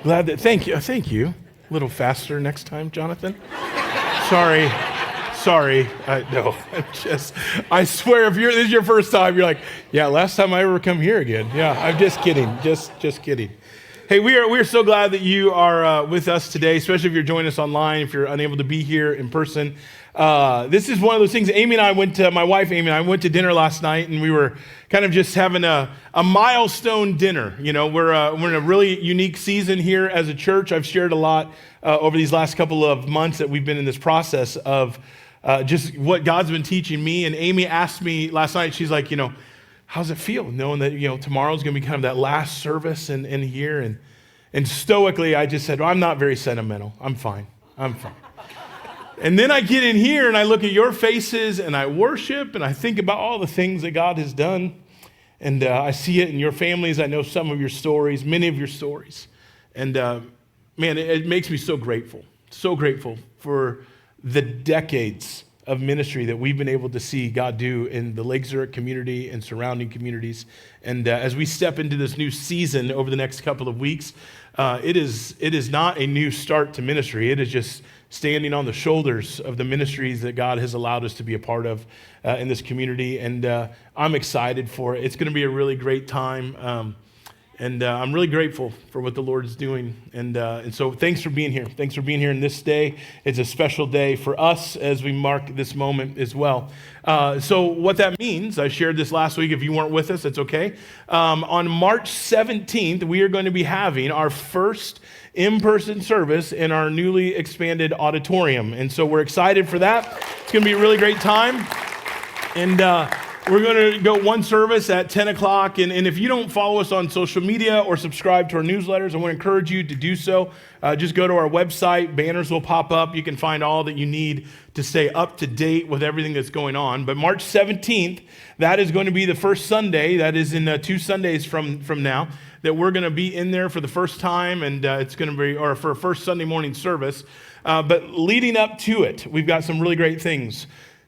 Thank you. Thank you. A little faster next time, Jonathan. Sorry. No, I swear, if this is your first time, you're like, yeah, last time I ever come here again. Yeah, I'm just kidding. Just kidding. Hey, we are so glad that you are with us today, especially if you're joining us online, if you're unable to be here in person. This is one of those things. My wife Amy and I went to dinner last night, and we were kind of just having a milestone dinner. You know, we're in a really unique season here as a church. I've shared a lot over these last couple of months that we've been in this process of just what God's been teaching me. And Amy asked me last night, she's like, how's it feel knowing that, tomorrow's going to be kind of that last service in here? And stoically, I just said, well, I'm not very sentimental. I'm fine. And then I get in here and I look at your faces and I worship and I think about all the things that God has done. And I see it in your families. I know some of your stories, many of your stories. And man, it makes me so grateful for the decades of ministry that we've been able to see God do in the Lake Zurich community and surrounding communities. And as we step into this new season over the next couple of weeks, it is not a new start to ministry. It is just standing on the shoulders of the ministries that God has allowed us to be a part of in this community. And I'm excited for it. It's going to be a really great time. And I'm really grateful for what the Lord is doing. And so thanks for being here. Thanks for being here in this day. It's a special day for us as we mark this moment as well. So what that means, I shared this last week. If you weren't with us, it's okay. On March 17th, we are going to be having our first in-person service in our newly expanded auditorium. And so we're excited for that. It's going to be a really great time. And we're going to go one service at 10 o'clock. And if you don't follow us on social media or subscribe to our newsletters, I want to encourage you to do so. Just go to our website. Banners will pop up. You can find all that you need to stay up to date with everything that's going on. But March 17th, that is going to be the first Sunday. That is in 2 Sundays from now that we're going to be in there for the first time. And it's going to be, or for a first Sunday morning service. But leading up to it, we've got some really great things.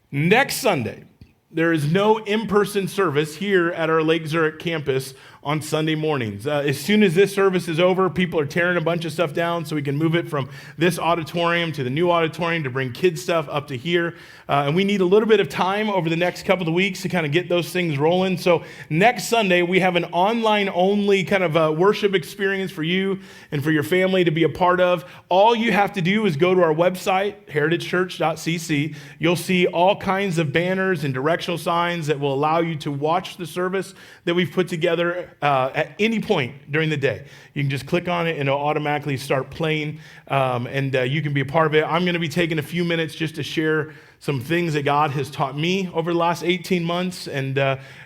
Next Sunday, there is no in-person service here at our Lake Zurich campus on Sunday mornings. As soon as this service is over, people are tearing a bunch of stuff down so we can move it from this auditorium to the new auditorium to bring kids' stuff up to here. And we need a little bit of time over the next couple of weeks to kind of get those things rolling. So next Sunday, we have an online-only kind of worship experience for you and for your family to be a part of. All you have to do is go to our website, heritagechurch.cc. You'll see all kinds of banners and directional signs that will allow you to watch the service that we've put together at any point during the day. You can just click on it and it'll automatically start playing, and you can be a part of it. I'm going to be taking a few minutes just to share some things that God has taught me over the last 18 months and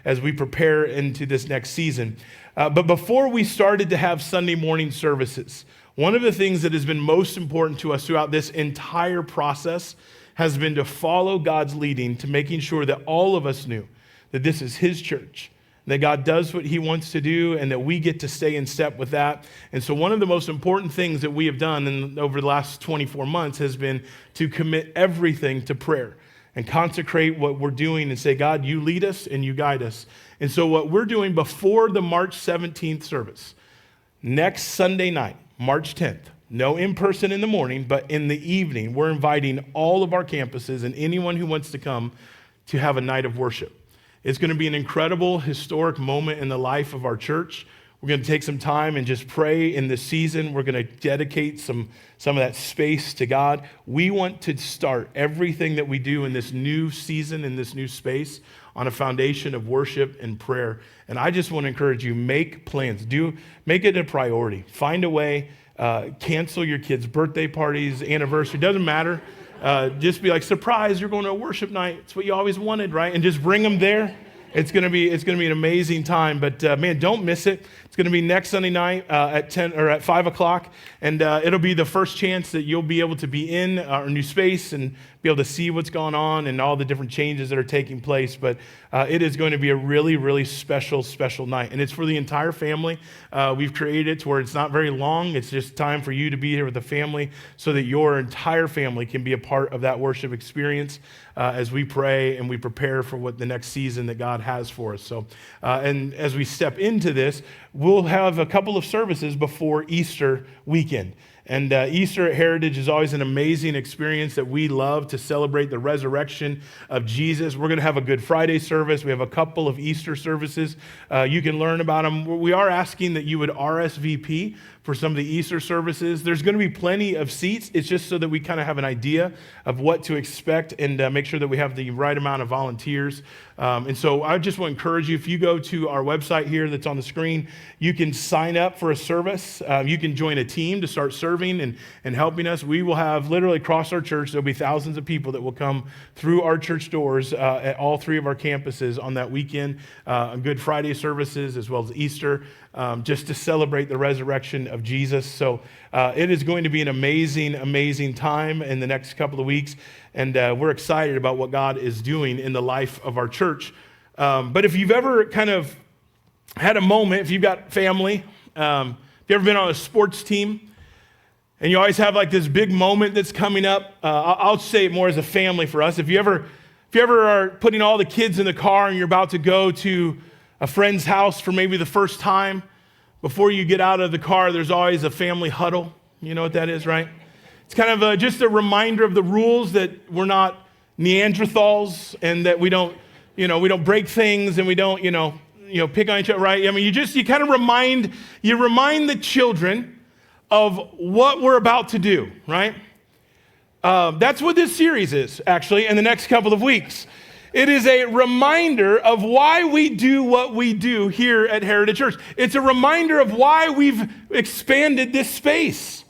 as we prepare into this next season. But before we started to have Sunday morning services, one of the things that has been most important to us throughout this entire process has been to follow God's leading, to making sure that all of us knew that this is His church, that God does what He wants to do, and that we get to stay in step with that. And so one of the most important things that we have done over the last 24 months has been to commit everything to prayer and consecrate what we're doing and say, God, you lead us and you guide us. And so what we're doing before the March 17th service, next Sunday night, March 10th, no in-person in the morning, but in the evening, we're inviting all of our campuses and anyone who wants to come to have a night of worship. It's going to be an incredible, historic moment in the life of our church. We're going to take some time and just pray in this season. We're going to dedicate some of that space to God. We want to start everything that we do in this new season, in this new space, on a foundation of worship and prayer. And I just want to encourage you, make plans. Make it a priority. Find a way. Cancel your kids' birthday parties, anniversary, doesn't matter. Just be like, surprise, you're going to a worship night. It's what you always wanted, right? And just bring them there. It's going to be an amazing time. But man, don't miss it. It's going to be next Sunday night at 10 or at 5 o'clock, and it'll be the first chance that you'll be able to be in our new space and be able to see what's going on and all the different changes that are taking place. But it is going to be a really, really special night. And it's for the entire family. We've created it to where it's not very long. It's just time for you to be here with the family so that your entire family can be a part of that worship experience as we pray and we prepare for what the next season that God has for us. So, and as we step into this, we'll have a couple of services before Easter weekend. And Easter at Heritage is always an amazing experience that we love to celebrate the resurrection of Jesus. We're going to have a Good Friday service. We have a couple of Easter services. You can learn about them. We are asking that you would RSVP for some of the Easter services. There's going to be plenty of seats. It's just so that we kind of have an idea of what to expect and make sure that we have the right amount of volunteers. And so I just want to encourage you, if you go to our website here that's on the screen, you can sign up for a service. You can join a team to start serving and helping us. We will have literally across our church, there'll be thousands of people that will come through our church doors at all three of our campuses on that weekend, on Good Friday services as well as Easter, just to celebrate the resurrection of Jesus. So it is going to be an amazing time in the next couple of weeks. And we're excited about what God is doing in the life of our church. But if you've ever kind of had a moment, if you've got family, if you've ever been on a sports team, and you always have like this big moment that's coming up, I'll say it more as a family for us. If you ever are putting all the kids in the car and you're about to go to a friend's house for maybe the first time, before you get out of the car, there's always a family huddle. You know what that is, right? It's kind of just a reminder of the rules that we're not Neanderthals and that we don't break things and we don't, pick on each other, right? I mean, you kind of remind the children of what we're about to do, right? That's what this series is, actually, in the next couple of weeks. It is a reminder of why we do what we do here at Heritage Church. It's a reminder of why we've expanded this space.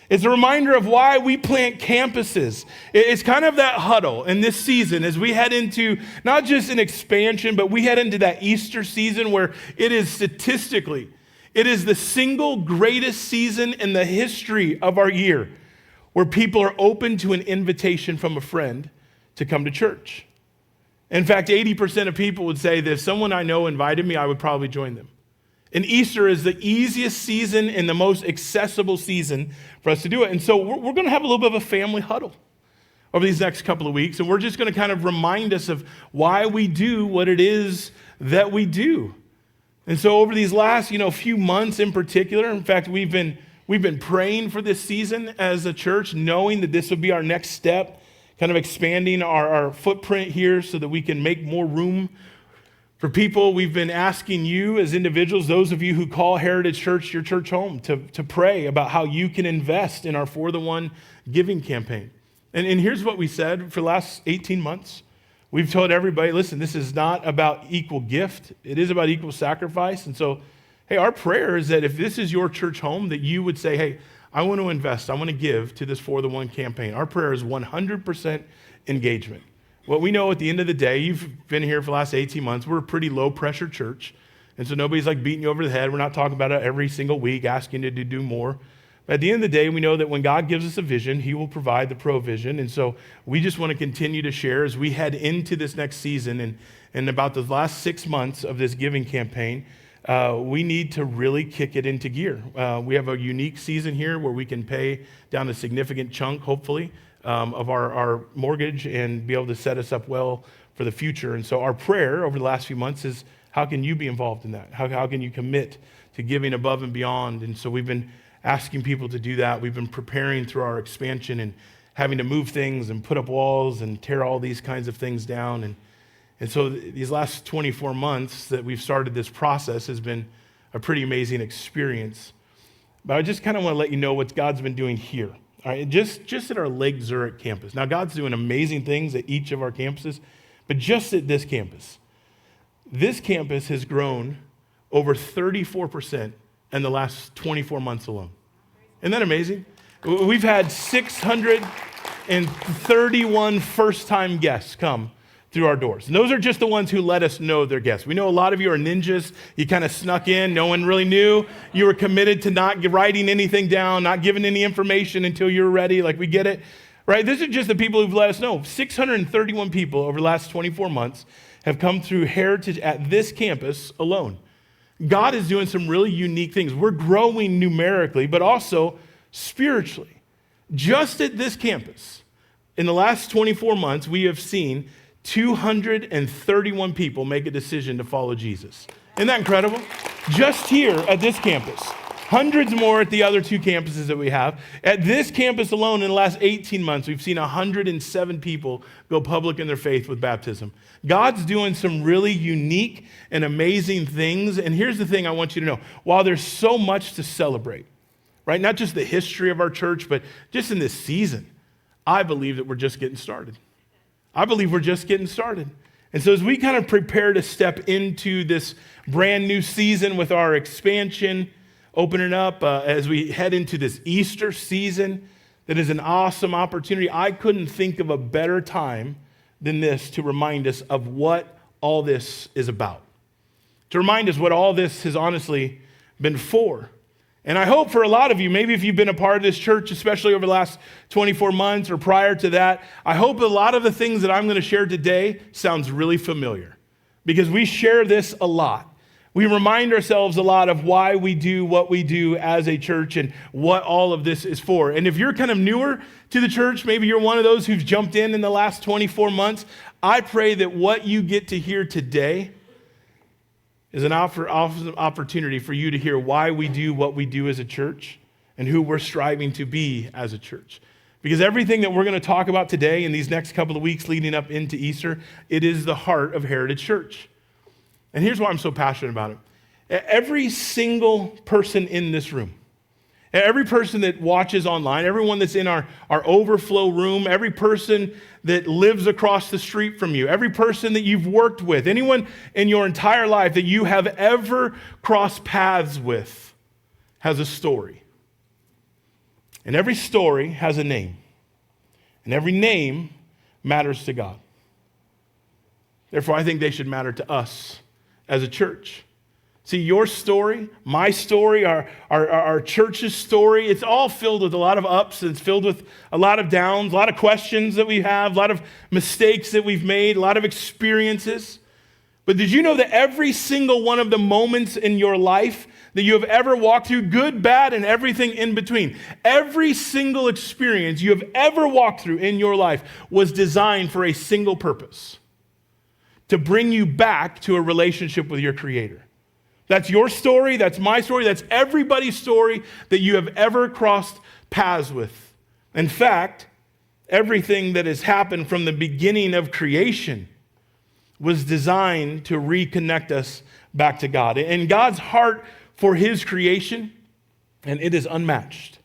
It's a reminder of why we plant campuses. It's kind of that huddle in this season as we head into not just an expansion, but we head into that Easter season where it is statistically, it is the single greatest season in the history of our year where people are open to an invitation from a friend to come to church. In fact, 80% of people would say that if someone I know invited me, I would probably join them. And Easter is the easiest season and the most accessible season for us to do it. And so we're going to have a little bit of a family huddle over these next couple of weeks. And we're just going to kind of remind us of why we do what it is that we do. And so over these last, few months in particular, in fact, we've been praying for this season as a church, knowing that this would be our next step, kind of expanding our footprint here so that we can make more room for people. We've been asking you as individuals, those of you who call Heritage Church your church home, to pray about how you can invest in our For the One giving campaign. And here's what we said for the last 18 months. We've told everybody, listen, this is not about equal gift. It is about equal sacrifice. And so, hey, our prayer is that if this is your church home, that you would say, hey, I want to invest, I want to give to this For the One campaign. Our prayer is 100% engagement. What we know at the end of the day, you've been here for the last 18 months, we're a pretty low pressure church. And so nobody's like beating you over the head. We're not talking about it every single week, asking you to do more. But at the end of the day, we know that when God gives us a vision, he will provide the provision. And so we just want to continue to share as we head into this next season and about the last 6 months of this giving campaign. We need to really kick it into gear. We have a unique season here where we can pay down a significant chunk, hopefully, of our mortgage and be able to set us up well for the future. And so our prayer over the last few months is, how can you be involved in that? How can you commit to giving above and beyond? And so we've been asking people to do that. We've been preparing through our expansion and having to move things and put up walls and tear all these kinds of things down. And so these last 24 months that we've started this process has been a pretty amazing experience. But I just kind of want to let you know what God's been doing here. All right, just at our Lake Zurich campus. Now, God's doing amazing things at each of our campuses, but just at this campus has grown over 34% in the last 24 months alone. Isn't that amazing? We've had 631 first-time guests come through our doors. And those are just the ones who let us know they're guests. We know a lot of you are ninjas. You kind of snuck in. No one really knew. You were committed to not writing anything down, not giving any information until you were ready. Like, we get it. right? This is just the people who've let us know. 631 people over the last 24 months have come through Heritage at this campus alone. God is doing some really unique things. We're growing numerically, but also spiritually. Just at this campus, in the last 24 months, we have seen 231 people make a decision to follow Jesus. Isn't that incredible? Just here at this campus. Hundreds more at the other two campuses that we have. At this campus alone, in the last 18 months, we've seen 107 people go public in their faith with baptism. God's doing some really unique and amazing things. And here's the thing I want you to know. While there's so much to celebrate, right? Not just the history of our church, but just in this season, I believe that we're just getting started. I believe we're just getting started. And so as we kind of prepare to step into this brand new season with our expansion, opening up as we head into this Easter season, that is an awesome opportunity. I couldn't think of a better time than this to remind us of what all this is about. To remind us what all this has honestly been for. And I hope for a lot of you, maybe if you've been a part of this church, especially over the last 24 months or prior to that, I hope a lot of the things that I'm going to share today sounds really familiar. Because we share this a lot. We remind ourselves a lot of why we do what we do as a church and what all of this is for. And if you're kind of newer to the church, maybe you're one of those who've jumped in the last 24 months, I pray that what you get to hear today is an opportunity for you to hear why we do what we do as a church and who we're striving to be as a church. Because everything that we're going to talk about today in these next couple of weeks leading up into Easter, it is the heart of Heritage Church. And here's why I'm so passionate about it. Every single person in this room, every person that watches online, everyone that's in our overflow room, every person that lives across the street from you, every person that you've worked with, anyone in your entire life that you have ever crossed paths with has a story. And every story has a name. And every name matters to God. Therefore, I think they should matter to us as a church. See, your story, my story, our church's story, it's all filled with a lot of ups, and it's filled with a lot of downs, a lot of questions that we have, a lot of mistakes that we've made, a lot of experiences. But did you know that every single one of the moments in your life that you have ever walked through, good, bad, and everything in between, every single experience you have ever walked through in your life was designed for a single purpose: to bring you back to a relationship with your Creator. That's your story, that's my story, that's everybody's story that you have ever crossed paths with. In fact, everything that has happened from the beginning of creation was designed to reconnect us back to God. And God's heart for His creation, and it is unmatched.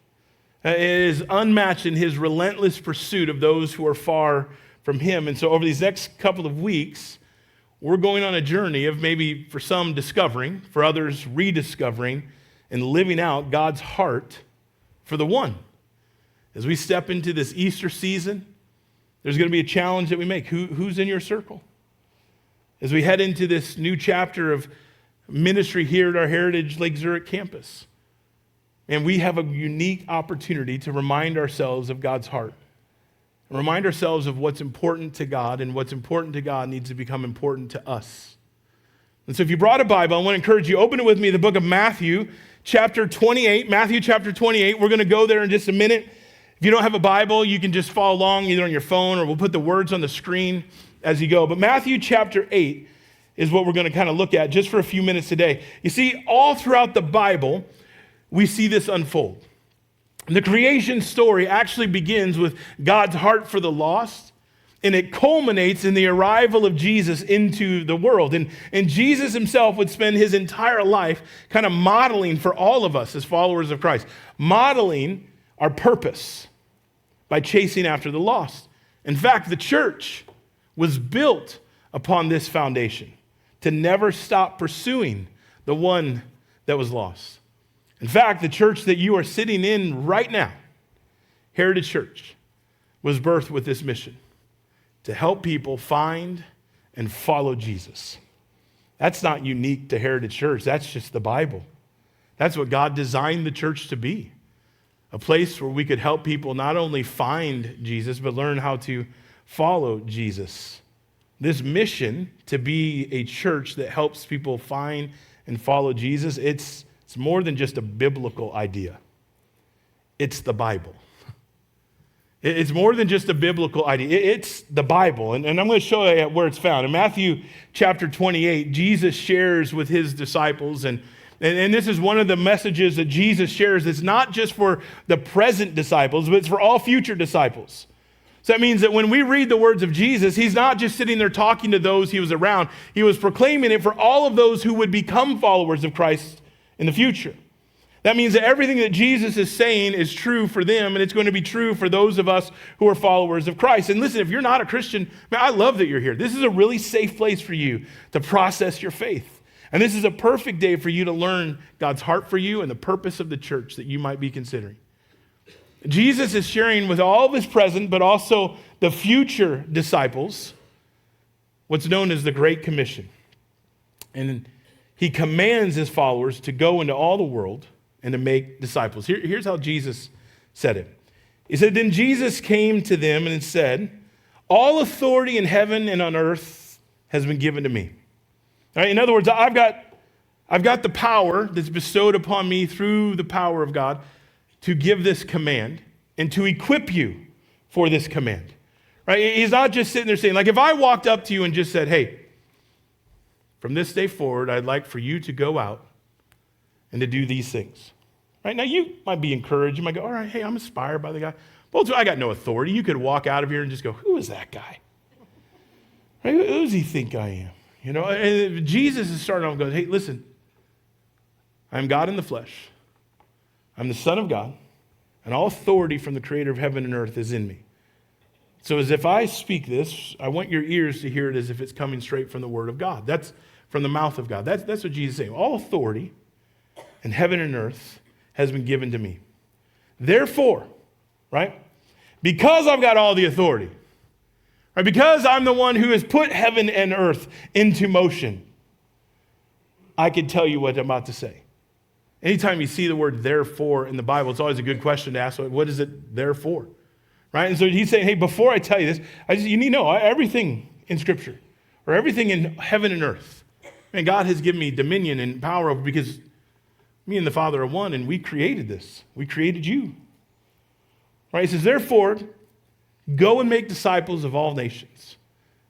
It is unmatched in His relentless pursuit of those who are far from Him. And so over these next couple of weeks, we're going on a journey of maybe for some discovering, for others rediscovering, and living out God's heart for the one. As we step into this Easter season, there's going to be a challenge that we make. Who's in your circle? As we head into this new chapter of ministry here at our Heritage Lake Zurich campus, and we have a unique opportunity to remind ourselves of God's heart. Remind ourselves of what's important to God, and what's important to God needs to become important to us. And so if you brought a Bible, I want to encourage you, open it with me, the book of Matthew, chapter 28. Matthew chapter 28. We're going to go there in just a minute. If you don't have a Bible, you can just follow along either on your phone, or we'll put the words on the screen as you go. But Matthew chapter 8 is what we're going to kind of look at just for a few minutes today. You see, all throughout the Bible, we see this unfold. The creation story actually begins with God's heart for the lost, and it culminates in the arrival of Jesus into the world. And Jesus himself would spend his entire life kind of modeling for all of us as followers of Christ, modeling our purpose by chasing after the lost. In fact, the church was built upon this foundation to never stop pursuing the one that was lost. In fact, the church that you are sitting in right now, Heritage Church, was birthed with this mission: to help people find and follow Jesus. That's not unique to Heritage Church. That's just the Bible. That's what God designed the church to be. a place where we could help people not only find Jesus, but learn how to follow Jesus. This mission to be a church that helps people find and follow Jesus, it's more than just a biblical idea. It's the Bible. It's more than just a biblical idea. It's the Bible. And I'm going to show you where it's found. In Matthew chapter 28, Jesus shares with his disciples, and this is one of the messages that Jesus shares. It's not just for the present disciples, but it's for all future disciples. So that means that when we read the words of Jesus, he's not just sitting there talking to those he was around. He was proclaiming it for all of those who would become followers of Christ in the future. That means that everything that Jesus is saying is true for them, and it's going to be true for those of us who are followers of Christ. And listen, if you're not a Christian, man, I love that you're here. This is a really safe place for you to process your faith. And this is a perfect day for you to learn God's heart for you and the purpose of the church that you might be considering. Jesus is sharing with all of his present, but also the future disciples, what's known as the Great Commission. And he commands his followers to go into all the world and to make disciples. Here's how Jesus said it. He said, "Then Jesus came to them and said, 'All authority in heaven and on earth has been given to me.'" All right, in other words, I've got the power that's bestowed upon me through the power of God to give this command and to equip you for this command. Right? He's not just sitting there saying, like, if I walked up to you and just said, "Hey, from this day forward, I'd like for you to go out and to do these things." Right? Now, you might be encouraged. You might go, "All right, hey, I'm inspired by the guy. Well, I got no authority." You could walk out of here and just go, "Who is that guy? Right? Who does he think I am?" You know, and Jesus is starting off going, "Hey, listen, I'm God in the flesh. I'm the Son of God, and all authority from the creator of heaven and earth is in me. So as if I speak this, I want your ears to hear it as if it's coming straight from the word of God." That's from the mouth of God. That's what Jesus is saying. All authority in heaven and earth has been given to me. Therefore, right, because I've got all the authority, right, because I'm the one who has put heaven and earth into motion, I can tell you what I'm about to say. Anytime you see the word "therefore" in the Bible, it's always a good question to ask, what is it there for? Right? And so he's saying, hey, before I tell you this, you need to know everything in Scripture, or everything in heaven and earth. And God has given me dominion and power over, because me and the Father are one, and we created this. We created you. Right? He says, "Therefore, go and make disciples of all nations,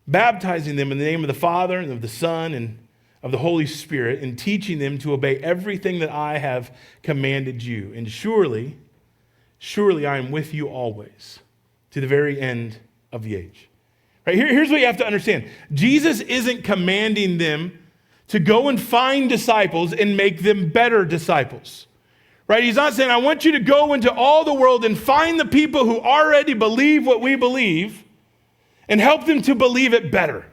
baptizing them in the name of the Father and of the Son and of the Holy Spirit, and teaching them to obey everything that I have commanded you. And surely I am with you always, to the very end of the age." Right? Here's what you have to understand. Jesus isn't commanding them to go and find disciples and make them better disciples. Right? He's not saying, "I want you to go into all the world and find the people who already believe what we believe and help them to believe it better."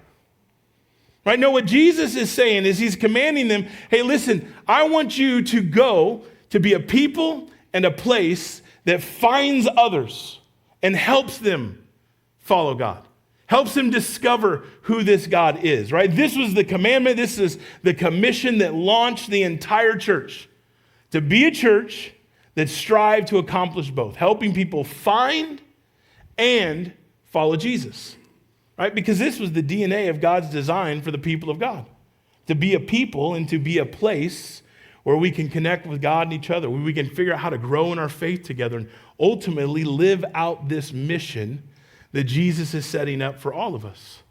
Right? No, what Jesus is saying is he's commanding them, hey, listen, I want you to go to be a people and a place that finds others and helps them follow God, helps them discover who this God is, right? This was the commandment. This is the commission that launched the entire church, to be a church that strived to accomplish both, helping people find and follow Jesus. Right? Because this was the DNA of God's design for the people of God. To be a people and to be a place where we can connect with God and each other, where we can figure out how to grow in our faith together and ultimately live out this mission that Jesus is setting up for all of us.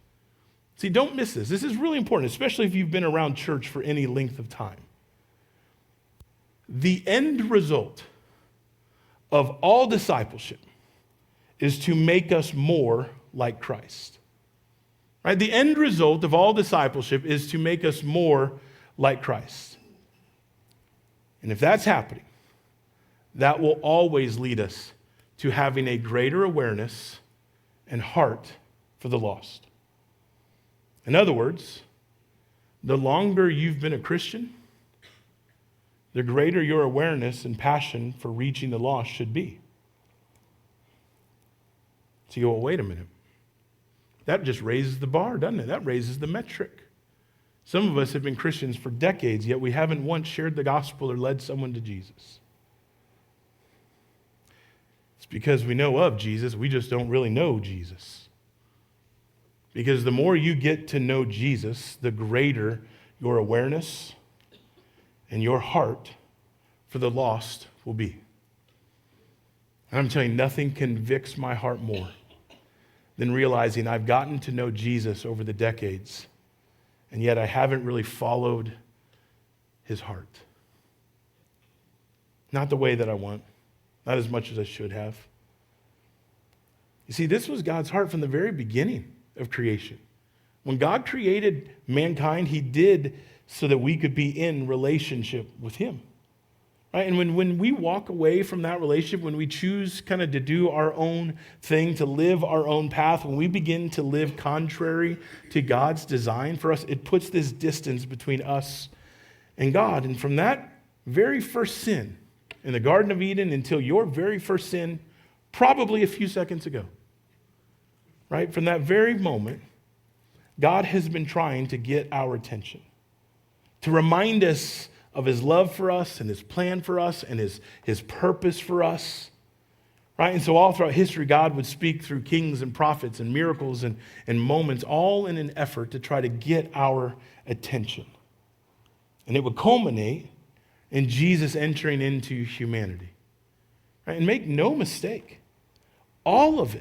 See, don't miss this. This is really important, especially if you've been around church for any length of time. The end result of all discipleship is to make us more like Christ. Right? The end result of all discipleship is to make us more like Christ. And if that's happening, that will always lead us to having a greater awareness and heart for the lost. In other words, the longer you've been a Christian, the greater your awareness and passion for reaching the lost should be. So you go, well, wait a minute. That just raises the bar, doesn't it? That raises the metric. Some of us have been Christians for decades, yet we haven't once shared the gospel or led someone to Jesus. because we know of Jesus, we just don't really know Jesus. Because the more you get to know Jesus, the greater your awareness and your heart for the lost will be. And I'm telling you, nothing convicts my heart more than realizing I've gotten to know Jesus over the decades, and yet I haven't really followed his heart. Not the way that I want, not as much as I should have. You see, this was God's heart from the very beginning of creation. When God created mankind, he did so that we could be in relationship with him. Right? And when we walk away from that relationship, when we choose kind of to do our own thing, to live our own path, when we begin to live contrary to God's design for us, it puts this distance between us and God. And from that very first sin in the Garden of Eden until your very first sin, probably a few seconds ago, right? From that very moment, God has been trying to get our attention, to remind us of his love for us and his plan for us and his purpose for us, right? And so all throughout history, God would speak through kings and prophets and miracles and moments, all in an effort to try to get our attention. And it would culminate in Jesus entering into humanity, right? And make no mistake, all of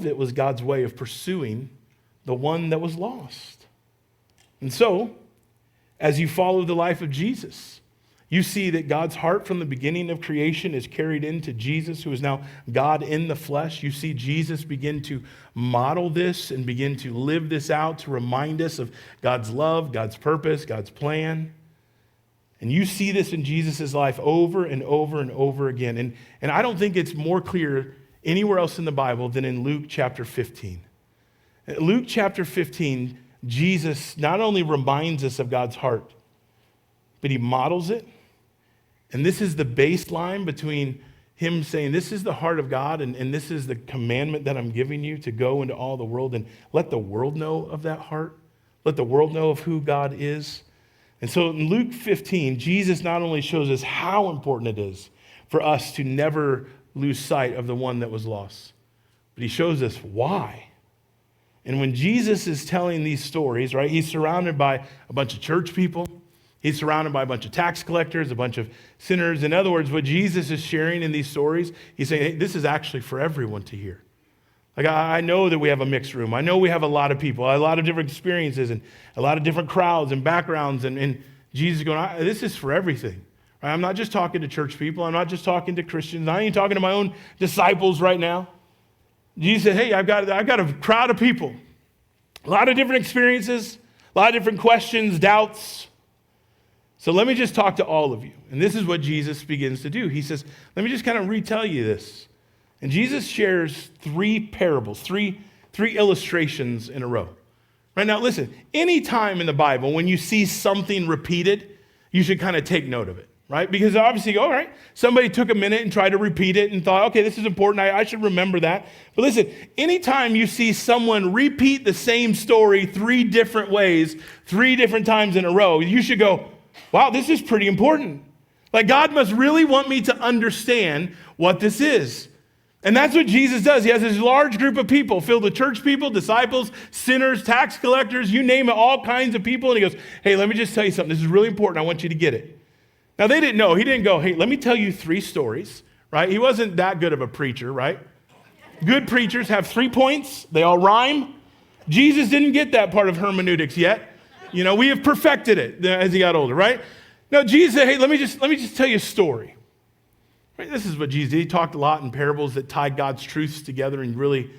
it was God's way of pursuing the one that was lost. And so, as you follow the life of Jesus, you see that God's heart from the beginning of creation is carried into Jesus, who is now God in the flesh. You see Jesus begin to model this and begin to live this out to remind us of God's love, God's purpose, God's plan. And you see this in Jesus' life over and over and over again. And I don't think it's more clear anywhere else in the Bible than in Luke chapter 15. In Luke chapter 15, Jesus not only reminds us of God's heart, but he models it. And this is the baseline between him saying, this is the heart of God, and this is the commandment that I'm giving you, to go into all the world and let the world know of that heart. Let the world know of who God is. And so in Luke 15, Jesus not only shows us how important it is for us to never lose sight of the one that was lost, but he shows us why. And when Jesus is telling these stories, right, he's surrounded by a bunch of church people. He's surrounded by a bunch of tax collectors, a bunch of sinners. In other words, what Jesus is sharing in these stories, he's saying, hey, this is actually for everyone to hear. Like, I know that we have a mixed room. I know we have a lot of people, a lot of different experiences, and a lot of different crowds and backgrounds. And Jesus is going, this is for everything. Right? I'm not just talking to church people. I'm not just talking to Christians. I ain't talking to my own disciples right now. Jesus said, hey, I've got a crowd of people, a lot of different experiences, a lot of different questions, doubts. So let me just talk to all of you. And this is what Jesus begins to do. He says, let me just kind of retell you this. And Jesus shares three parables, three illustrations in a row. Right now, listen, any time in the Bible when you see something repeated, you should kind of take note of it, right? Because obviously, all right, somebody took a minute and tried to repeat it and thought, okay, this is important, I should remember that. But listen, anytime you see someone repeat the same story three different ways, three different times in a row, you should go, wow, this is pretty important. Like, God must really want me to understand what this is. And that's what Jesus does. He has this large group of people filled with church people, disciples, sinners, tax collectors, you name it, all kinds of people. And he goes, hey, let me just tell you something. This is really important. I want you to get it. Now, they didn't know. He didn't go, hey, let me tell you three stories, right? He wasn't that good of a preacher, right? Good preachers have 3 points. They all rhyme. Jesus didn't get that part of hermeneutics yet. You know, we have perfected it as he got older, right? No, Jesus said, hey, let me just tell you a story. Right? This is what Jesus did. He talked a lot in parables that tied God's truths together in really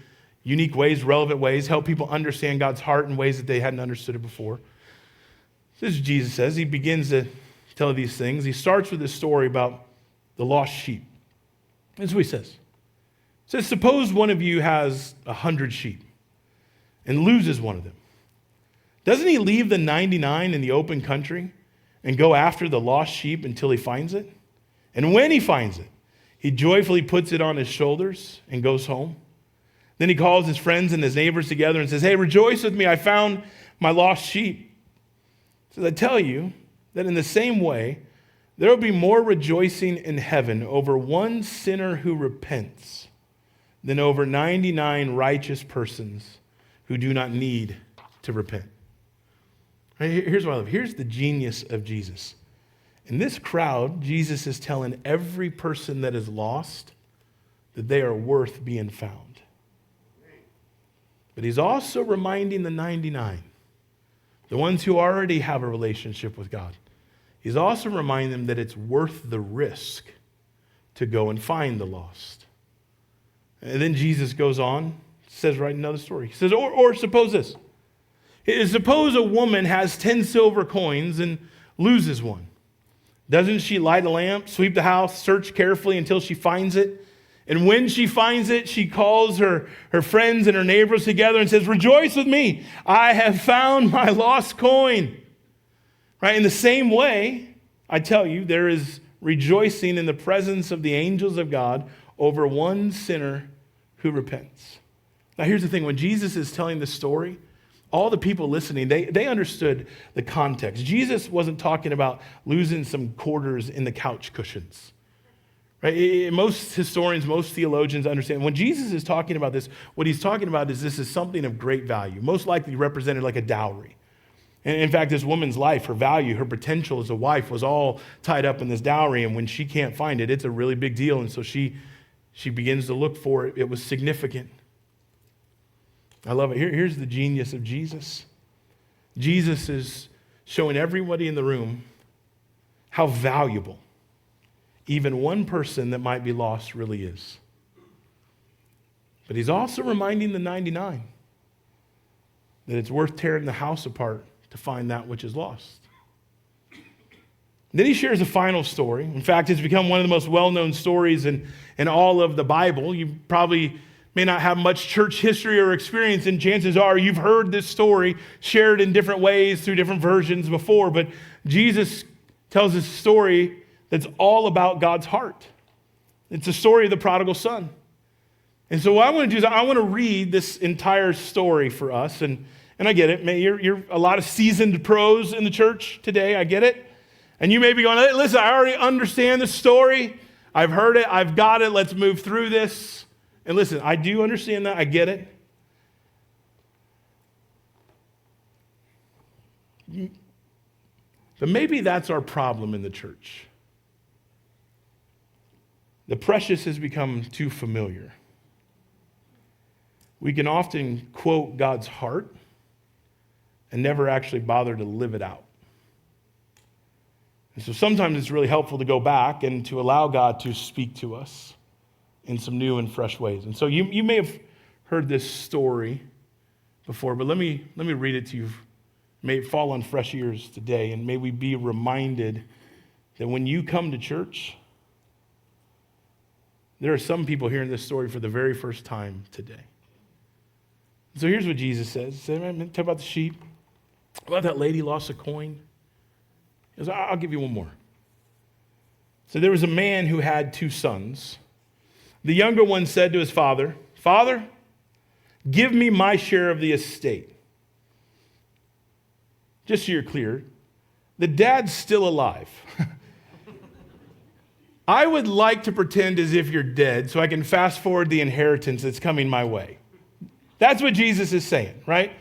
unique ways, relevant ways, help people understand God's heart in ways that they hadn't understood it before. This is what Jesus says. He begins to tell these things. He starts with this story about the lost sheep. This is what he says. He says, suppose one of you has 100 sheep and loses one of them. Doesn't he leave the 99 in the open country and go after the lost sheep until he finds it? And when he finds it, he joyfully puts it on his shoulders and goes home. Then he calls his friends and his neighbors together and says, hey, rejoice with me, I found my lost sheep. So I tell you that in the same way, There will be more rejoicing in heaven over one sinner who repents than over 99 righteous persons who do not need to repent. Right? Here's what I love. Here's the genius of Jesus. In this crowd, Jesus is telling every person that is lost that they are worth being found. But he's also reminding the 99, the ones who already have a relationship with God. He's also reminding them that it's worth the risk to go and find the lost. And then Jesus goes on, says right another story. He says, or suppose this. Suppose a woman has 10 silver coins and loses one. Doesn't she light a lamp, sweep the house, search carefully until she finds it? And when she finds it, she calls her friends and her neighbors together and says, rejoice with me, I have found my lost coin. Right? In the same way, I tell you, there is rejoicing in the presence of the angels of God over one sinner who repents. Now here's the thing, when Jesus is telling this story, all the people listening, they understood the context. Jesus wasn't talking about losing some quarters in the couch cushions. Right? Most historians, most theologians understand when Jesus is talking about this, what he's talking about is this is something of great value, most likely represented like a dowry. And in fact, this woman's life, her value, her potential as a wife was all tied up in this dowry. And when she can't find it, it's a really big deal. And so she begins to look for it. It was significant. I love it. Here's the genius of Jesus. Jesus is showing everybody in the room how valuable even one person that might be lost really is. But he's also reminding the 99 that it's worth tearing the house apart to find that which is lost. Then he shares a final story. In fact, it's become one of the most well-known stories in all of the Bible. You probably may not have much church history or experience, and chances are you've heard this story shared in different ways through different versions before, but Jesus tells this story that's all about God's heart. It's the story of the prodigal son. And so what I want to do is I want to read this entire story for us, and I get it. You're a lot of seasoned pros in the church today. I get it. And you may be going, hey, listen, I already understand the story. I've heard it. I've got it. Let's move through this. And listen, I do understand that. I get it. But maybe that's our problem in the church. The precious has become too familiar. We can often quote God's heart and never actually bother to live it out. And so sometimes it's really helpful to go back and to allow God to speak to us in some new and fresh ways. And so you may have heard this story before, but let me read it to you. May it fall on fresh ears today, and may we be reminded that when you come to church, there are some people hearing this story for the very first time today. So here's what Jesus says. Talk about the sheep. About that lady lost a coin. He goes, I'll give you one more. So there was a man who had 2 sons. The younger one said to his father, Father, give me my share of the estate. Just so you're clear, the dad's still alive. I would like to pretend as if you're dead so I can fast forward the inheritance that's coming my way. That's what Jesus is saying, right?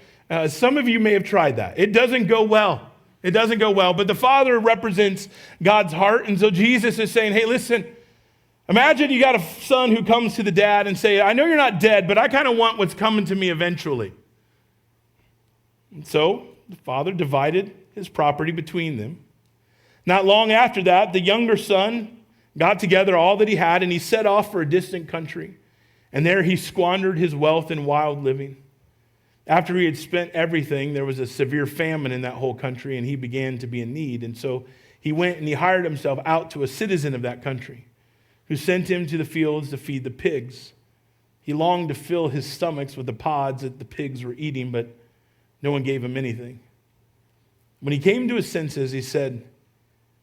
Some of you may have tried that. It doesn't go well. It doesn't go well. But the father represents God's heart. And so Jesus is saying, hey, listen, imagine you got a son who comes to the dad and say, I know you're not dead, but I kind of want what's coming to me eventually. And so the father divided his property between them. Not long after that, the younger son got together all that he had and he set off for a distant country. And there he squandered his wealth in wild living. After he had spent everything, there was a severe famine in that whole country, and he began to be in need. And so he went and he hired himself out to a citizen of that country who sent him to the fields to feed the pigs. He longed to fill his stomachs with the pods that the pigs were eating, but no one gave him anything. When he came to his senses, he said,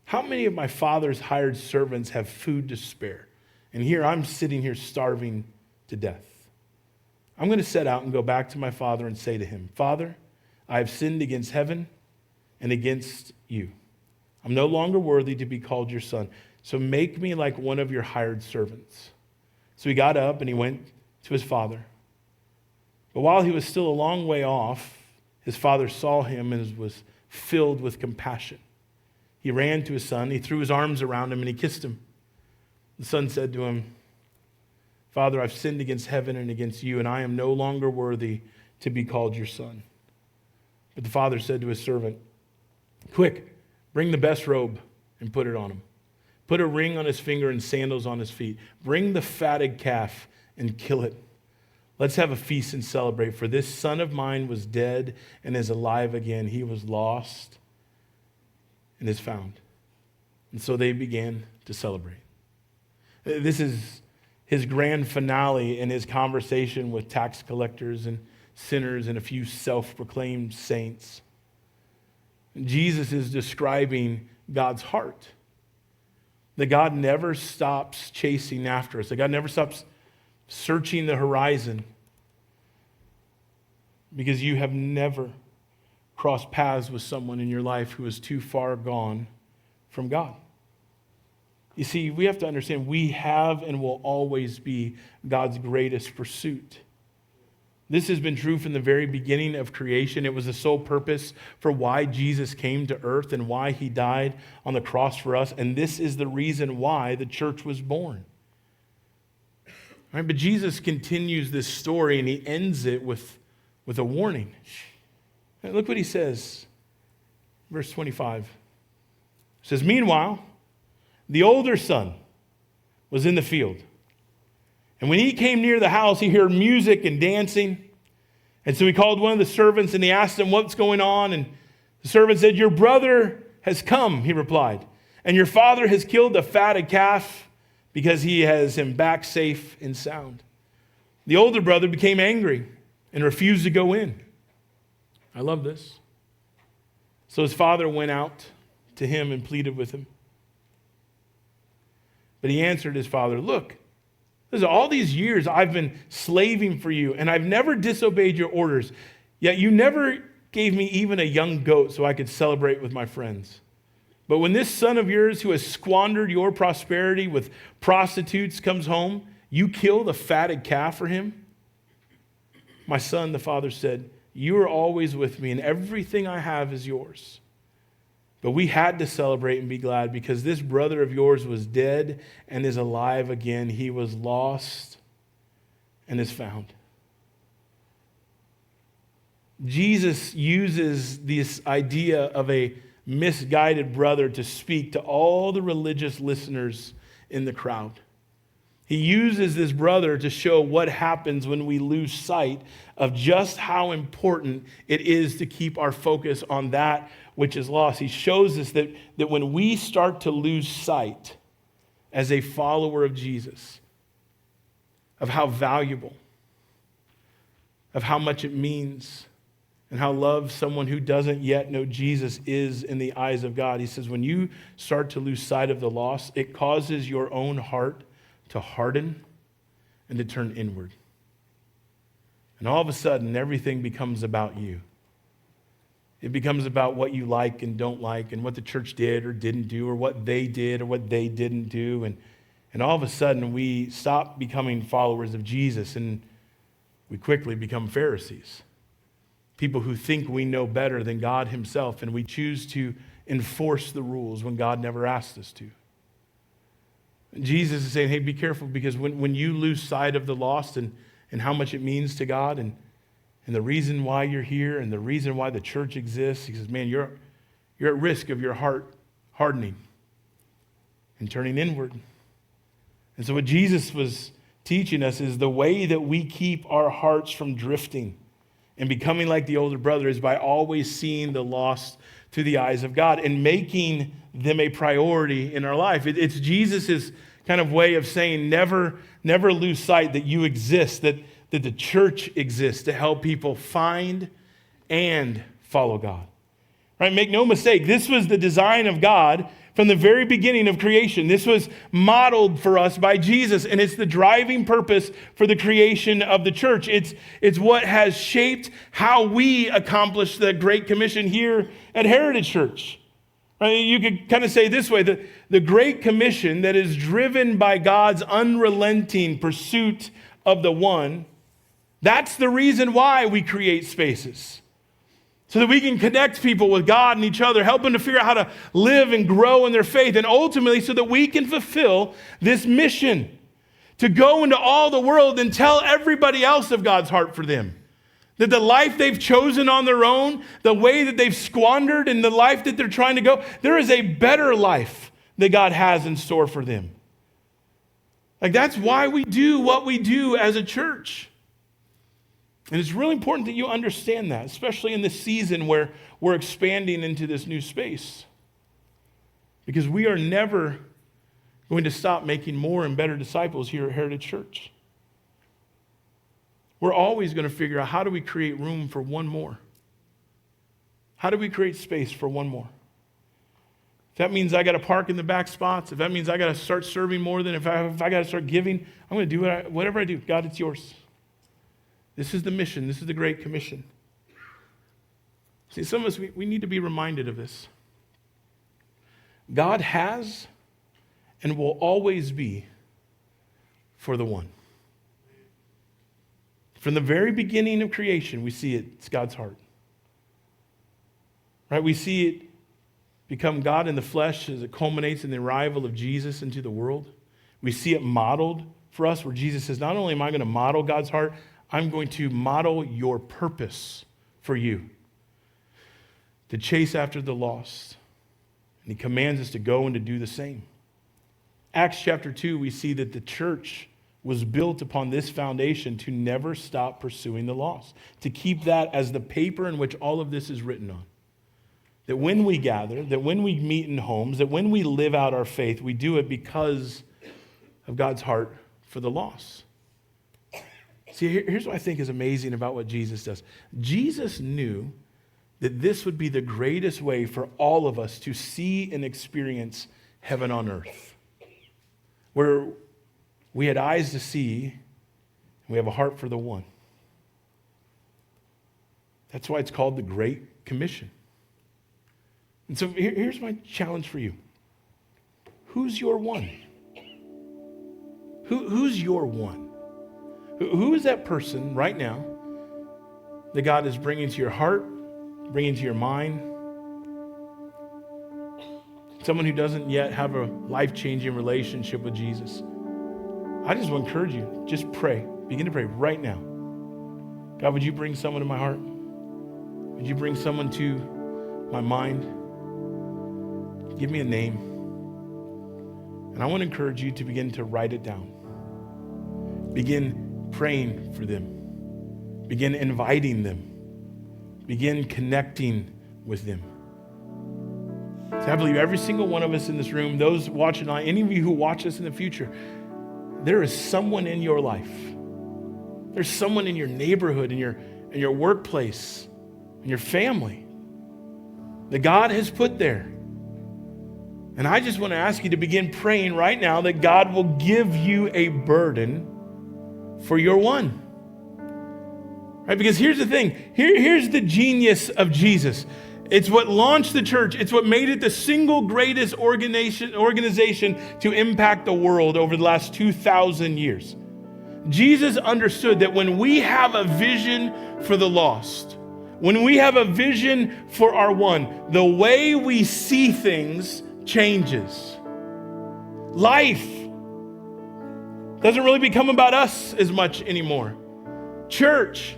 how many of my father's hired servants have food to spare? And here I'm sitting here starving to death. I'm going to set out and go back to my father and say to him, Father, I have sinned against heaven and against you. I'm no longer worthy to be called your son. So make me like one of your hired servants. So he got up and he went to his father. But while he was still a long way off, his father saw him and was filled with compassion. He ran to his son, he threw his arms around him, and he kissed him. The son said to him, Father, I've sinned against heaven and against you, and I am no longer worthy to be called your son. But the father said to his servant, Quick, bring the best robe and put it on him. Put a ring on his finger and sandals on his feet. Bring the fatted calf and kill it. Let's have a feast and celebrate, for this son of mine was dead and is alive again. He was lost and is found. And so they began to celebrate. This is his grand finale in his conversation with tax collectors and sinners and a few self-proclaimed saints. Jesus is describing God's heart. That God never stops chasing after us. That God never stops searching the horizon, because you have never crossed paths with someone in your life who is too far gone from God. You see, we have to understand we have and will always be God's greatest pursuit. This has been true from the very beginning of creation. It was the sole purpose for why Jesus came to earth and why he died on the cross for us. And this is the reason why the church was born. All right, but Jesus continues this story and he ends it with a warning. And look what he says. Verse 25. It says, Meanwhile, the older son was in the field. And when he came near the house, he heard music and dancing. And so he called one of the servants and he asked him what's going on. And the servant said, Your brother has come, he replied. And your father has killed the fatted calf because he has him back safe and sound. The older brother became angry and refused to go in. I love this. So his father went out to him and pleaded with him. But he answered his father, Look, listen, all these years I've been slaving for you, and I've never disobeyed your orders. Yet you never gave me even a young goat so I could celebrate with my friends. But when this son of yours who has squandered your prosperity with prostitutes comes home, you kill the fatted calf for him? My son, the father said, You are always with me, and everything I have is yours. But we had to celebrate and be glad because this brother of yours was dead and is alive again. He was lost and is found. Jesus uses this idea of a misguided brother to speak to all the religious listeners in the crowd. He uses this brother to show what happens when we lose sight of just how important it is to keep our focus on that which is lost. He shows us that when we start to lose sight as a follower of Jesus, of how valuable, of how much it means, and how loved someone who doesn't yet know Jesus is in the eyes of God. He says, when you start to lose sight of the lost, it causes your own heart to harden and to turn inward. And all of a sudden, everything becomes about you. It becomes about what you like and don't like, and what the church did or didn't do, or what they did or what they didn't do. And all of a sudden, we stop becoming followers of Jesus, and we quickly become Pharisees. People who think we know better than God himself, and we choose to enforce the rules when God never asked us to. Jesus is saying, hey, be careful, because when you lose sight of the lost and how much it means to God and the reason why you're here and the reason why the church exists, he says, man, you're at risk of your heart hardening and turning inward. And so what Jesus was teaching us is the way that we keep our hearts from drifting and becoming like the older brother is by always seeing the lost through the eyes of God and making them a priority in our life. It's Jesus' kind of way of saying never lose sight that you exist, that the church exists to help people find and follow God. Right? Make no mistake, this was the design of God from the very beginning of creation. This was modeled for us by Jesus, and it's the driving purpose for the creation of the church. It's what has shaped how we accomplish the Great Commission here at Heritage Church. Right? You could kind of say this way, the Great Commission that is driven by God's unrelenting pursuit of the one, that's the reason why we create spaces. So that we can connect people with God and each other, help them to figure out how to live and grow in their faith, and ultimately so that we can fulfill this mission to go into all the world and tell everybody else of God's heart for them. That the life they've chosen on their own, the way that they've squandered and the life that they're trying to go, there is a better life that God has in store for them. Like, that's why we do what we do as a church. And it's really important that you understand that, especially in this season where we're expanding into this new space. Because we are never going to stop making more and better disciples here at Heritage Church. We're always going to figure out, how do we create room for one more? How do we create space for one more? If that means I got to park in the back spots, if that means I got to start serving more than if I got to start giving, I'm going to do whatever I do. God, it's yours. This is the mission. This is the Great Commission. See, some of us, we need to be reminded of this. God has and will always be for the one. From the very beginning of creation, we see it. It's God's heart. Right? We see it become God in the flesh as it culminates in the arrival of Jesus into the world. We see it modeled for us where Jesus says, not only am I going to model God's heart, I'm going to model your purpose for you. To chase after the lost. And he commands us to go and to do the same. Acts chapter 2, we see that the church was built upon this foundation to never stop pursuing the lost, to keep that as the paper in which all of this is written on. That when we gather, that when we meet in homes, that when we live out our faith, we do it because of God's heart for the lost. See, here's what I think is amazing about what Jesus does. Jesus knew that this would be the greatest way for all of us to see and experience heaven on earth, where we had eyes to see, and we have a heart for the one. That's why it's called the Great Commission. And so here's my challenge for you. Who's your one? Who's your one? Who is that person right now that God is bringing to your heart, bringing to your mind? Someone who doesn't yet have a life-changing relationship with Jesus. I just want to encourage you, just pray. Begin to pray right now. God, would you bring someone to my heart? Would you bring someone to my mind? Give me a name. And I want to encourage you to begin to write it down. Begin praying for them. Begin inviting them. Begin connecting with them. So I believe every single one of us in this room, those watching online, any of you who watch us in the future, there is someone in your life. There's someone in your neighborhood, in your workplace, in your family that God has put there. And I just want to ask you to begin praying right now that God will give you a burden for your one. Right? Because here's the thing. Here's the genius of Jesus. It's what launched the church. It's what made it the single greatest organization to impact the world over the last 2,000 years. Jesus understood that when we have a vision for the lost, when we have a vision for our one, the way we see things changes. Life doesn't really become about us as much anymore. Church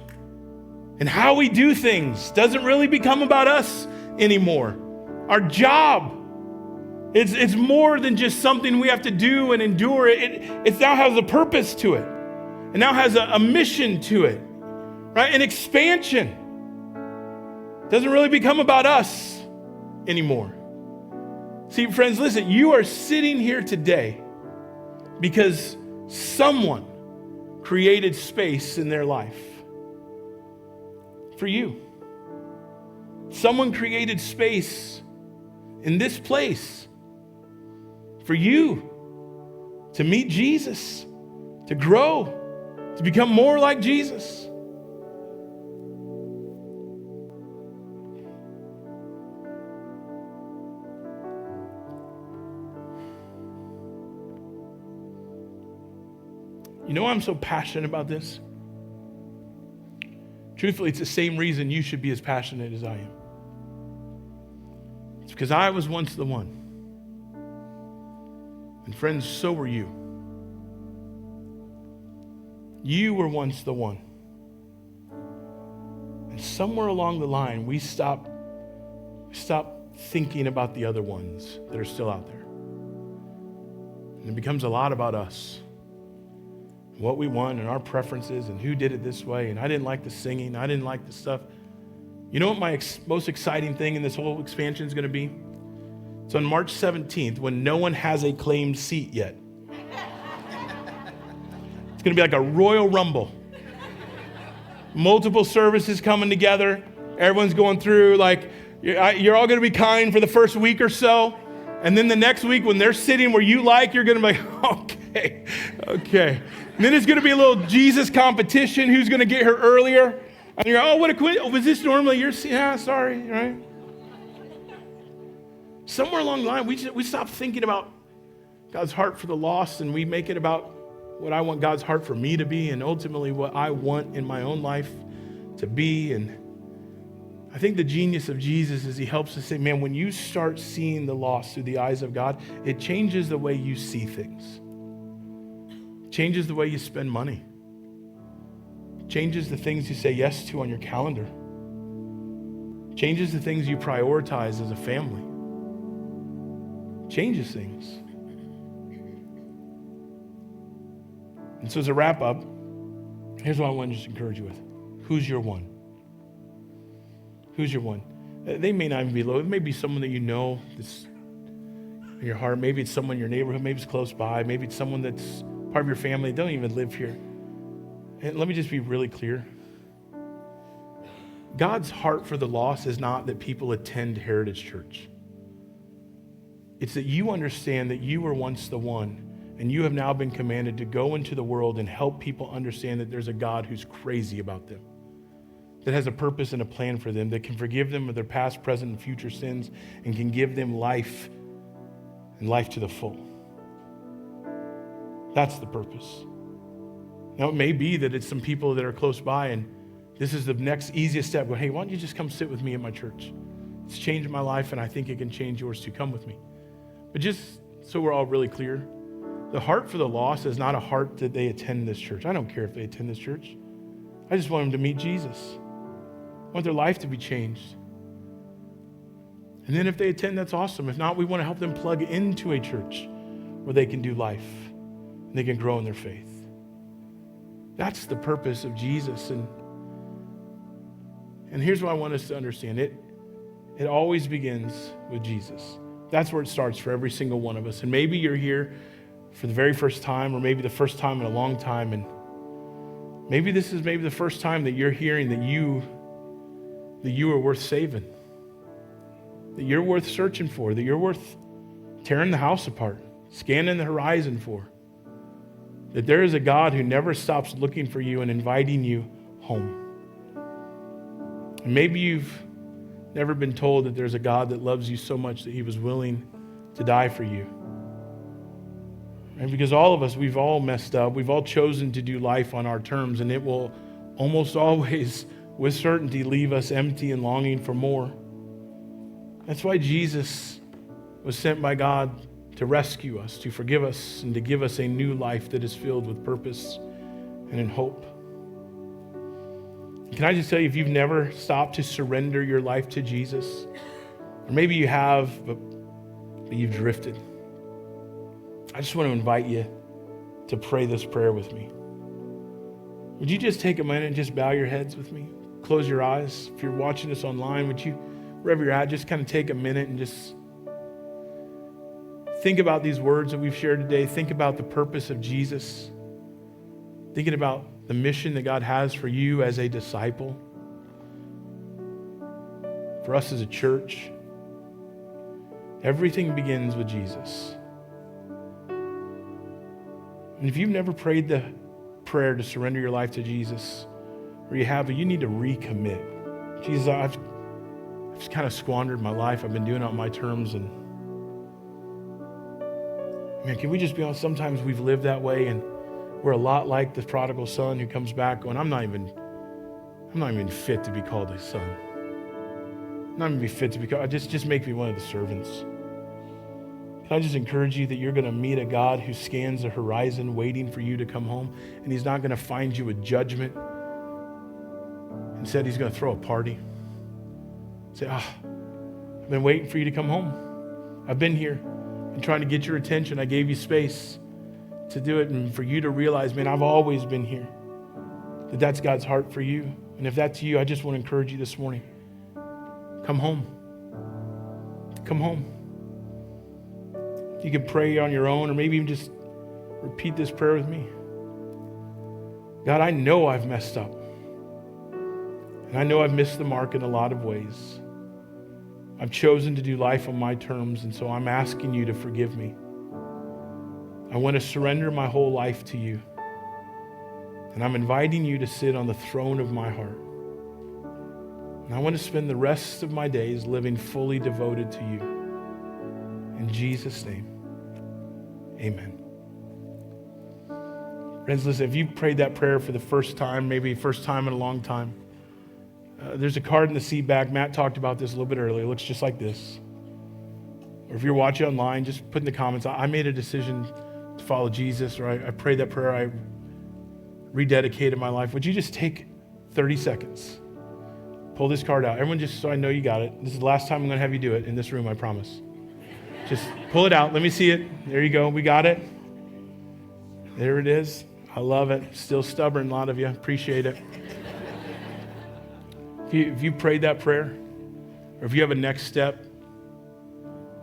and how we do things doesn't really become about us anymore. Our job, it's more than just something we have to do and endure. It now has a purpose to it. It now has a mission to it, right? An expansion. Doesn't really become about us anymore. See, friends, listen, you are sitting here today because someone created space in their life for you. Someone created space in this place for you to meet Jesus, to grow, to become more like Jesus. You know why I'm so passionate about this? Truthfully, it's the same reason you should be as passionate as I am. It's because I was once the one. And friends, so were you. You were once the one. And somewhere along the line, we stopped thinking about the other ones that are still out there. And it becomes a lot about us, what we want and our preferences and who did it this way. And I didn't like the singing. I didn't like the stuff. You know what my most exciting thing in this whole expansion is going to be? It's on March 17th when no one has a claimed seat yet. It's going to be like a Royal Rumble. Multiple services coming together. Everyone's going through, like, you're all going to be kind for the first week or so. And then the next week when they're sitting where you like, you're going to be like, okay. And then it's going to be a little Jesus competition. Who's going to get here earlier? And you're, what a coincidence. Was this normally your seat? Yeah, sorry, right? Somewhere along the line, we stop thinking about God's heart for the lost, and we make it about what I want God's heart for me to be, and ultimately what I want in my own life to be. And I think the genius of Jesus is he helps us say, man, when you start seeing the lost through the eyes of God, it changes the way you see things. It changes the way you spend money. It changes the things you say yes to on your calendar. It changes the things you prioritize as a family. It changes things. And so as a wrap up, here's what I want to just encourage you with. Who's your one? Who's your one? They may not even be low. It may be someone that you know that's in your heart. Maybe it's someone in your neighborhood. Maybe it's close by. Maybe it's someone that's part of your family. They don't even live here. And let me just be really clear. God's heart for the lost is not that people attend Heritage Church. It's that you understand that you were once the one, and you have now been commanded to go into the world and help people understand that there's a God who's crazy about them, that has a purpose and a plan for them, that can forgive them of their past, present, and future sins, and can give them life and life to the full. That's the purpose. Now, it may be that it's some people that are close by, and this is the next easiest step. Go, hey, why don't you just come sit with me at my church? It's changed my life, and I think it can change yours too. Come with me. But just so we're all really clear, the heart for the lost is not a heart that they attend this church. I don't care if they attend this church. I just want them to meet Jesus. I want their life to be changed. And then if they attend, that's awesome. If not, we want to help them plug into a church where they can do life and they can grow in their faith. That's the purpose of Jesus. And here's what I want us to understand. It always begins with Jesus. That's where it starts for every single one of us. And maybe you're here for the very first time, or maybe the first time in a long time, and maybe this is the first time that you're hearing that you are worth saving, that you're worth searching for, that you're worth tearing the house apart, scanning the horizon for, that there is a God who never stops looking for you and inviting you home. And maybe you've never been told that there's a God that loves you so much that he was willing to die for you. And because all of us, we've all messed up. We've all chosen to do life on our terms, and it will almost always, with certainty, leave us empty and longing for more. That's why Jesus was sent by God to rescue us, to forgive us, and to give us a new life that is filled with purpose and in hope. Can I just tell you, if you've never stopped to surrender your life to Jesus, or maybe you have, but you've drifted, I just want to invite you to pray this prayer with me. Would you just take a minute and just bow your heads with me? Close your eyes. If you're watching this online, would you, wherever you're at, just kind of take a minute and just think about these words that we've shared today. Think about the purpose of Jesus. Thinking about the mission that God has for you as a disciple, for us as a church. Everything begins with Jesus. And if you've never prayed the prayer to surrender your life to Jesus, or you have, you need to recommit. Jesus, I've just kind of squandered my life. I've been doing it on my terms, and man, can we just be honest? Sometimes we've lived that way, and We're a lot like the prodigal son who comes back going, I'm not even fit to be called a son. I'm not even fit to be called, just make me one of the servants. Can I just encourage you that you're going to meet a God who scans the horizon waiting for you to come home, and he's not going to find you with judgment. Instead, he's going to throw a party. Say, I've been waiting for you to come home. I've been here and trying to get your attention. I gave you space to do it, and for you to realize, man, I've always been here. That's God's heart for you. And if that's you, I just want to encourage you this morning. Come home. Come home. You can pray on your own, or maybe even just repeat this prayer with me. God, I know I've messed up. And I know I've missed the mark in a lot of ways. I've chosen to do life on my terms, and so I'm asking you to forgive me. I want to surrender my whole life to you. And I'm inviting you to sit on the throne of my heart. And I want to spend the rest of my days living fully devoted to you. In Jesus' name, amen. Friends, listen, if you prayed that prayer for the first time, maybe first time in a long time, there's a card in the seat back. Matt talked about this a little bit earlier. It looks just like this. Or if you're watching online, just put in the comments, I made a decision to follow Jesus, or I prayed that prayer, I rededicated my life. Would you just take 30 seconds? Pull this card out. Everyone, just so I know you got it. This is the last time I'm going to have you do it in this room, I promise. Just pull it out. Let me see it. There you go. We got it. There it is. I love it. Still stubborn, a lot of you. Appreciate it. If you prayed that prayer, or if you have a next step,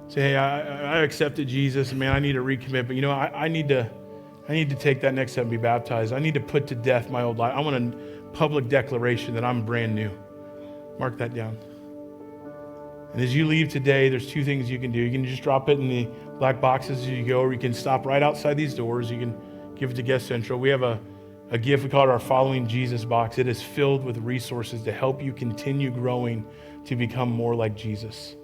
say, hey, I accepted Jesus, and man, I need to recommit, but I need to take that next step and be baptized. I need to put to death my old life. I want a public declaration that I'm brand new. Mark that down. And as you leave today, there's two things you can do. You can just drop it in the black boxes as you go, or you can stop right outside these doors. You can give it to Guest Central. We have a gift, we call it our Following Jesus box. It is filled with resources to help you continue growing to become more like Jesus.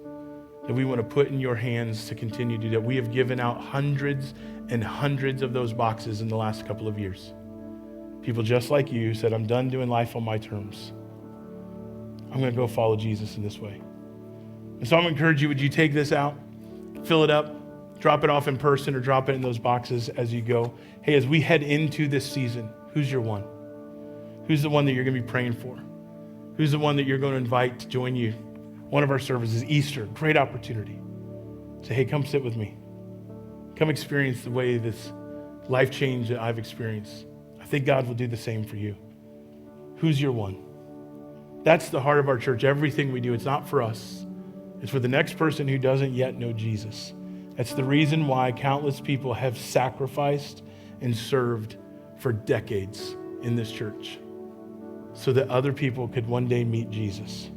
That we want to put in your hands to continue to do that. We have given out hundreds and hundreds of those boxes in the last couple of years. People just like you said, I'm done doing life on my terms. I'm going to go follow Jesus in this way. And so I'm going to encourage you, would you take this out, fill it up, drop it off in person, or drop it in those boxes as you go. Hey, as we head into this season, who's your one? Who's the one that you're going to be praying for? Who's the one that you're going to invite to join you? One of our services, Easter, great opportunity. Say, hey, come sit with me. Come experience the way this life change that I've experienced. I think God will do the same for you. Who's your one? That's the heart of our church. Everything we do, it's not for us. It's for the next person who doesn't yet know Jesus. That's the reason why countless people have sacrificed and served for decades in this church, so that other people could one day meet Jesus.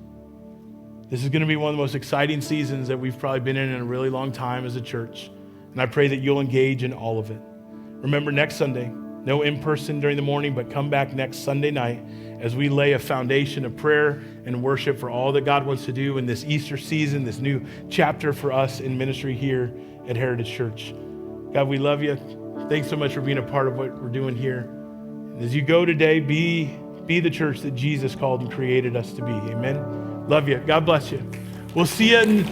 This is going to be one of the most exciting seasons that we've probably been in a really long time as a church. And I pray that you'll engage in all of it. Remember, next Sunday, no in-person during the morning, but come back next Sunday night as we lay a foundation of prayer and worship for all that God wants to do in this Easter season, this new chapter for us in ministry here at Heritage Church. God, we love you. Thanks so much for being a part of what we're doing here. And as you go today, be the church that Jesus called and created us to be. Amen. Love you. God bless you. We'll see you